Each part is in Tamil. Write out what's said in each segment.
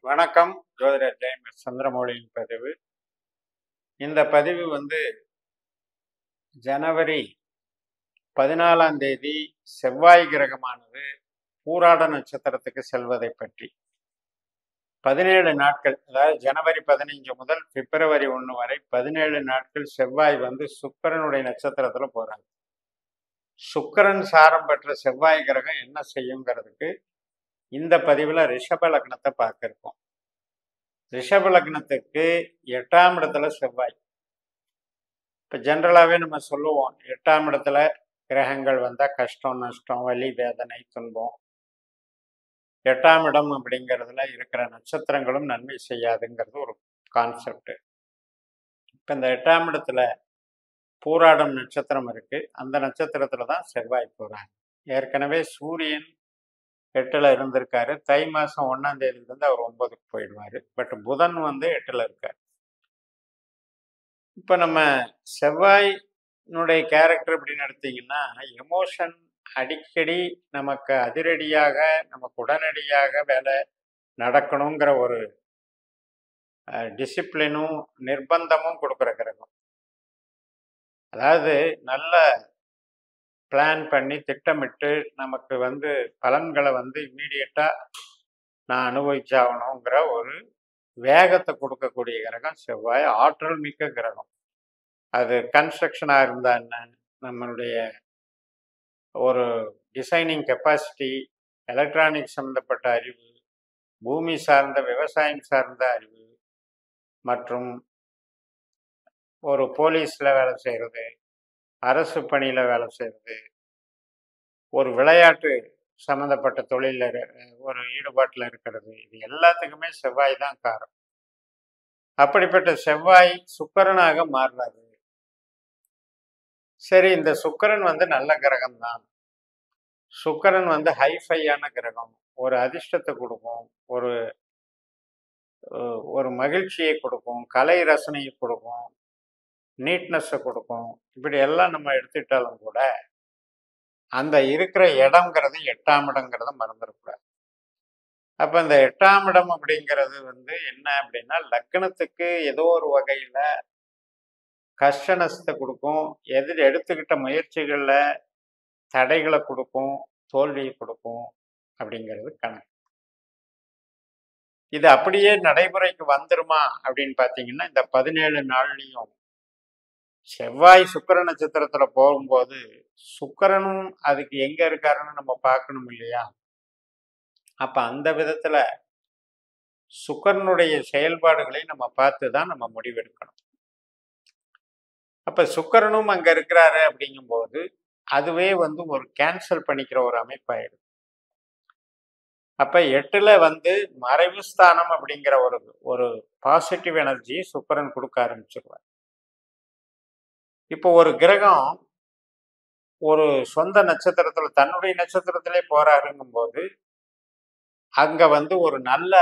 வணக்கம். ஜோதிடர் ஜெயம் சந்திரமௌலியின் பதிவு. இந்த பதிவு ஜனவரி 14ஆம் தேதி செவ்வாய் கிரகமானது பூராட நட்சத்திரத்துக்கு செல்வதை பற்றி 17 நாட்கள், அதாவது ஜனவரி 15 முதல் பிப்ரவரி 1 வரை 17 நாட்கள் செவ்வாய் சுக்கிரனுடைய நட்சத்திரத்துல போறாங்க. சுக்கிரன் சாரம் பெற்ற செவ்வாய் கிரகம் என்ன செய்யுங்கிறதுக்கு இந்த பதிவுல ரிஷப லக்னத்தை பார்க்க இருக்கோம். ரிஷப லக்னத்துக்கு 8ஆம் இடத்துல செவ்வாய். இப்போ ஜென்ரலாகவே நம்ம சொல்லுவோம், 8ஆம் இடத்துல கிரகங்கள் வந்தால் கஷ்டம், நஷ்டம், வலி, வேதனை, துன்பம். 8ஆம் இடம் அப்படிங்கிறதுல இருக்கிற நட்சத்திரங்களும் நன்மை செய்யாதுங்கிறது ஒரு கான்செப்ட். இப்போ இந்த 8ஆம் இடத்துல பூராடம் நட்சத்திரம் இருக்கு. அந்த நட்சத்திரத்துல தான் செவ்வாய் போறாங்க. ஏற்கனவே சூரியன் 8ல் இருந்திருக்காரு. தை மாதம் 1ஆம் தேதியிலிருந்து அவர் 9க்கு போயிடுவார். பட் புதன் 8ல் இருக்கார். இப்போ நம்ம செவ்வாயினுடைய கேரக்டர் அப்படின்னு எடுத்தீங்கன்னா, எமோஷன் அடிக்கடி நமக்கு அதிரடியாக, நமக்கு உடனடியாக வேலை நடக்கணுங்கிற ஒரு டிசிப்ளினும் நிர்பந்தமும் கொடுக்குற கிரகம். அதாவது நல்ல பிளான் பண்ணி திட்டமிட்டு நமக்கு பலன்களை இம்மீடியட்டாக நான் அனுபவிச்சாகணுங்கிற ஒரு வேகத்தை கொடுக்கக்கூடிய கிரகம் செவ்வாய். ஆற்றல் மிக்க கிரகம். அது கன்ஸ்ட்ரக்ஷனாக இருந்தால் என்ன, நம்மளுடைய ஒரு டிசைனிங் கெப்பாசிட்டி, எலக்ட்ரானிக் சம்மந்தப்பட்ட அறிவு, பூமி சார்ந்த விவசாயம் சார்ந்த அறிவு, மற்றும் ஒரு போலீஸில் வேலை செய்கிறது, அரசு பணியில் வேலை செய்கிறது, ஒரு விளையாட்டு சம்மந்தப்பட்ட தொழிலில் ஒரு ஈடுபாட்டில் இருக்கிறது, இது எல்லாத்துக்குமே செவ்வாய் தான் காரணம். அப்படிப்பட்ட செவ்வாய் சுக்கிரனாக மாறுறாரு. சரி, இந்த சுக்கிரன் நல்ல கிரகம் தான். சுக்கிரன் ஹைஃபையான கிரகம். ஒரு அதிர்ஷ்டத்தை கொடுக்கும், ஒரு ஒரு மகிழ்ச்சியை கொடுக்கும், கலை ரசனையை கொடுக்கும், நீட்னஸை கொடுக்கும். இப்படி எல்லாம் நம்ம எடுத்துக்கிட்டாலும் கூட அந்த இருக்கிற இடம்ங்கிறது 8ஆம் இடங்கிறத மறந்துடக்கூடாது. அப்போ இந்த 8ஆம் இடம் அப்படிங்கிறது என்ன அப்படின்னா, லக்னத்துக்கு ஏதோ ஒரு வகையில் கஷ்ட நஷ்டத்தை கொடுக்கும், எடுத்துக்கிட்ட முயற்சிகளில் தடைகளை கொடுக்கும், தோல்வியை கொடுக்கும் அப்படிங்கிறது கணக்கு. இது அப்படியே நடைமுறைக்கு வந்துருமா அப்படின்னு பார்த்தீங்கன்னா, இந்த 17 நாள்லையும் செவ்வாய் சுக்கிர நட்சத்திரத்துல போகும்போது சுக்கிரனும் அதுக்கு எங்க இருக்காருன்னு நம்ம பார்க்கணும் இல்லையா? அப்ப அந்த விதத்துல சுக்கிரனுடைய செயல்பாடுகளை நம்ம பார்த்து தான் நம்ம முடிவெடுக்கணும். அப்ப சுக்கிரனும் அங்க இருக்கிறாரு அப்படிங்கும்போது அதுவே ஒரு கேன்சல் பண்ணிக்கிற ஒரு அமைப்பாயிருக்கு. அப்ப 8ல் மறைவு ஸ்தானம் அப்படிங்கிற ஒரு பாசிட்டிவ் எனர்ஜி சுக்கிரன் கொடுக்க ஆரம்பிச்சிருவார். இப்போ ஒரு கிரகம் ஒரு சொந்த நட்சத்திரத்துல, தன்னுடைய நட்சத்திரத்திலே போறாருங்கும் போது அங்க ஒரு நல்ல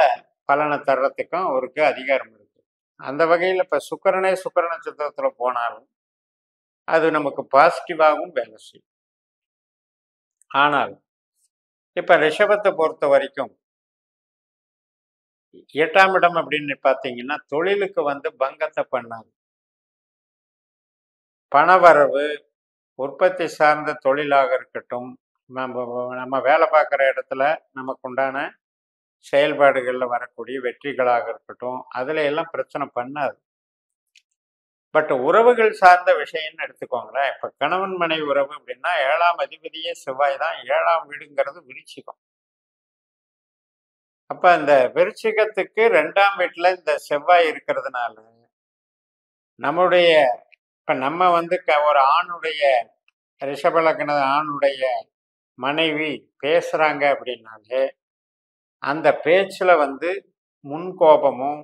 பலனை தர்றதுக்கும் அவருக்கு அதிகாரம் இருக்கு. அந்த வகையில் இப்ப சுக்கிரனே சுக்கிர நட்சத்திரத்துல போனாலும் அது நமக்கு பாசிட்டிவாகவும் வேலை செய்யும். ஆனால் இப்ப ரிஷபத்தை பொறுத்த வரைக்கும் 8ஆம் இடம் அப்படின்னு பார்த்தீங்கன்னா தொழிலுக்கு பங்கத்தை பண்ணாது. பணவரவு, உற்பத்தி சார்ந்த தொழிலாக இருக்கட்டும், நம்ம வேலை பார்க்குற இடத்துல நமக்கு உண்டான செயல்பாடுகளில் வரக்கூடிய வெற்றிகளாக இருக்கட்டும், அதுல எல்லாம் பிரச்சனை பண்ணாது. பட் உறவுகள் சார்ந்த விஷயம்னு எடுத்துக்கோங்களேன். இப்போ கணவன் மனைவி உறவு அப்படின்னா 7ஆம் அதிபதியே செவ்வாய் தான். 7ஆம் வீடுங்கிறது விருச்சிகம். அப்ப இந்த விருச்சிகத்துக்கு 2ஆம் வீட்டுல இந்த செவ்வாய் இருக்கிறதுனால நம்முடைய இப்ப நம்ம ஒரு ஆணுடைய ரிஷப லக்ன ஆணுடைய மனைவி பேசுறாங்க அப்படின்னாலே அந்த பேச்சுல முன்கோபமும்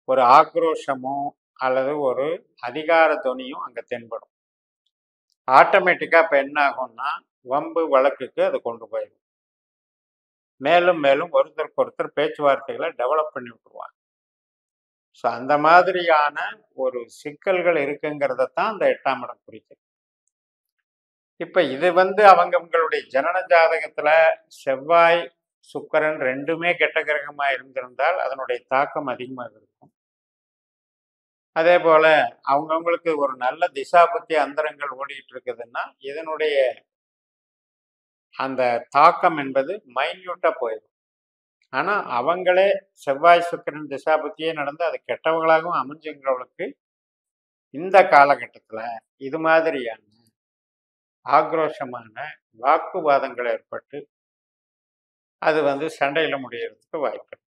ஒரு ஆக்ரோஷமும் அல்லது ஒரு அதிகார துணியும் அங்க தென்படும். ஆட்டோமேட்டிக்கா இப்ப என்ன ஆகும்னா வம்பு வழக்குக்கு அது கொண்டு போயிடும். மேலும் மேலும் ஒருத்தருக்கு ஒருத்தர் பேச்சுவார்த்தைகளை டெவலப் பண்ணி விட்டுருவாங்க. ஸோ அந்த மாதிரியான ஒரு சிக்கல்கள் இருக்குங்கிறத தான் அந்த 8ஆம் இடம் குறிக்குது. இப்ப இது அவங்களுடைய ஜனன ஜாதகத்துல செவ்வாய் சுக்கிரன் ரெண்டுமே கெட்ட கிரகமா இருந்திருந்தால் அதனுடைய தாக்கம் அதிகமாக இருக்கும். அதே போல அவங்கவங்களுக்கு ஒரு நல்ல திசாபுத்தி அந்தரங்கள் ஓடிட்டு இருக்குதுன்னா இதனுடைய அந்த தாக்கம் என்பது மைன்யூட்டா போயிடும். ஆனா அவங்களே செவ்வாய் சுக்கிரன் திசாபுத்தியே நடந்து அது கெட்டவங்களாகவும் அமைஞ்சுங்கிறவங்களுக்கு இந்த காலகட்டத்துல இது மாதிரியான ஆக்ரோஷமான வாக்குவாதங்கள் ஏற்பட்டு அது சண்டையில முடியறதுக்கு வாய்ப்பு இருக்கு.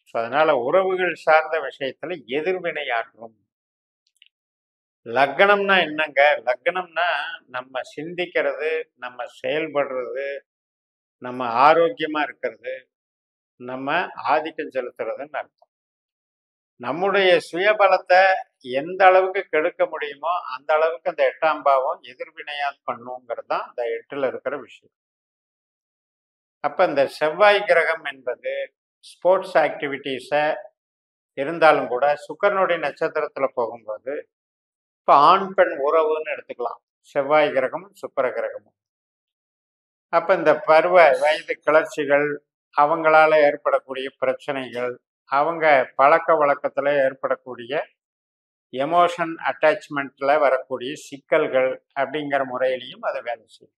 ஸோ அதனால உறவுகள் சார்ந்த விஷயத்துல எதிர்வினை ஆற்றும். லக்னம்னா என்னங்க? லக்னம்னா நம்ம சிந்திக்கிறது, நம்ம செயல்படுறது, நம்ம ஆரோக்கியமா இருக்கிறது, நம்ம ஆதிக்கம் செலுத்துறதுன்னு அர்த்தம். நம்முடைய சுயபலத்தை எந்த அளவுக்கு கெடுக்க முடியுமோ அந்த அளவுக்கு அந்த 8ஆம் பாவம் எதிர்வினையா பண்ணுங்கிறது தான் இந்த 8ல இருக்கிற விஷயம். அப்ப இந்த செவ்வாய் கிரகம் என்பது ஸ்போர்ட்ஸ் ஆக்டிவிட்டீஸை இருந்தாலும் கூட சுக்கிரனுடைய நட்சத்திரத்துல போகும்போது இப்போ ஆண் பெண் உறவுன்னு எடுத்துக்கலாம். செவ்வாய் கிரகமும் சுக்கிர கிரகமும். அப்ப இந்த பருவ வயது கிளர்ச்சிகள், அவங்களால ஏற்படக்கூடிய பிரச்சனைகள், அவங்க பழக்க வழக்கத்துல ஏற்படக்கூடிய எமோஷன் அட்டாச்மெண்ட்ல வரக்கூடிய சிக்கல்கள் அப்படிங்கிற முறையிலையும் அதை வேலை செய்யும்.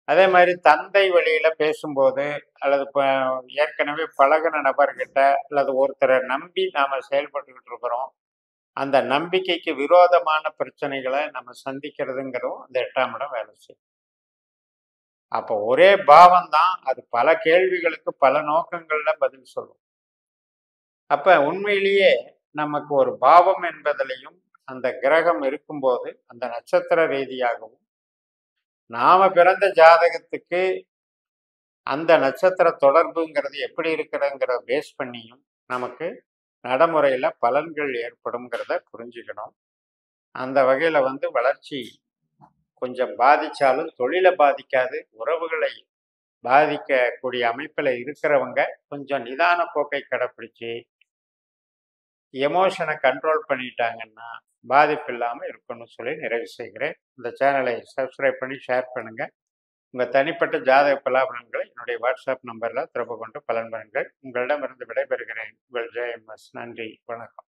அதே மாதிரி தந்தை வழியில பேசும்போது அல்லது ஏற்கனவே பழகின நபர்கிட்ட அல்லது ஒருத்தரை நம்பி நாம செயல்பட்டுக்கிட்டு இருக்கிறோம், அந்த நம்பிக்கைக்கு விரோதமான பிரச்சனைகளை நம்ம சந்திக்கிறதுங்கிறதும் அந்த 8ஆம் இடம் வேலை செய்யும். அப்போ ஒரே பாவம் தான், அது பல கேள்விகளுக்கு பல நோக்கங்கள்ல பதில் சொல்லும். அப்ப உண்மையிலேயே நமக்கு ஒரு பாவம் என்பதிலையும் அந்த கிரகம் இருக்கும்போது அந்த நட்சத்திர ரீதியாகவும் நாம பிறந்த ஜாதகத்துக்கு அந்த நட்சத்திர தொடர்புங்கிறது எப்படி இருக்கிறதுங்கிற பேஸ் பண்ணியும் நமக்கு நடைமுறையில பலன்கள் ஏற்படும்ங்கிறத புரிஞ்சுக்கணும். அந்த வகையில வளர்ச்சி கொஞ்சம் பாதிச்சாலும் தொழிலை பாதிக்காது, உறவுகளை பாதிக்கக்கூடிய அமைப்பில் இருக்கிறவங்க கொஞ்சம் நிதான போக்கை கடைப்பிடிச்சு எமோஷனை கண்ட்ரோல் பண்ணிட்டாங்கன்னா பாதிப்பு இல்லாமல் இருக்கணும்னு சொல்லி நிறைவு செய்கிறேன். இந்த சேனலை சப்ஸ்கிரைப் பண்ணி ஷேர் பண்ணுங்க. உங்கள் தனிப்பட்ட ஜாதக பலாபலன்களை என்னுடைய வாட்ஸ்அப் நம்பரில் தொடர்பு கொண்டு பலன் பெறுங்கள். உங்களிடமிருந்து விடைபெறுகிறேன். உங்கள் ஜெயம்எஸ். நன்றி, வணக்கம்.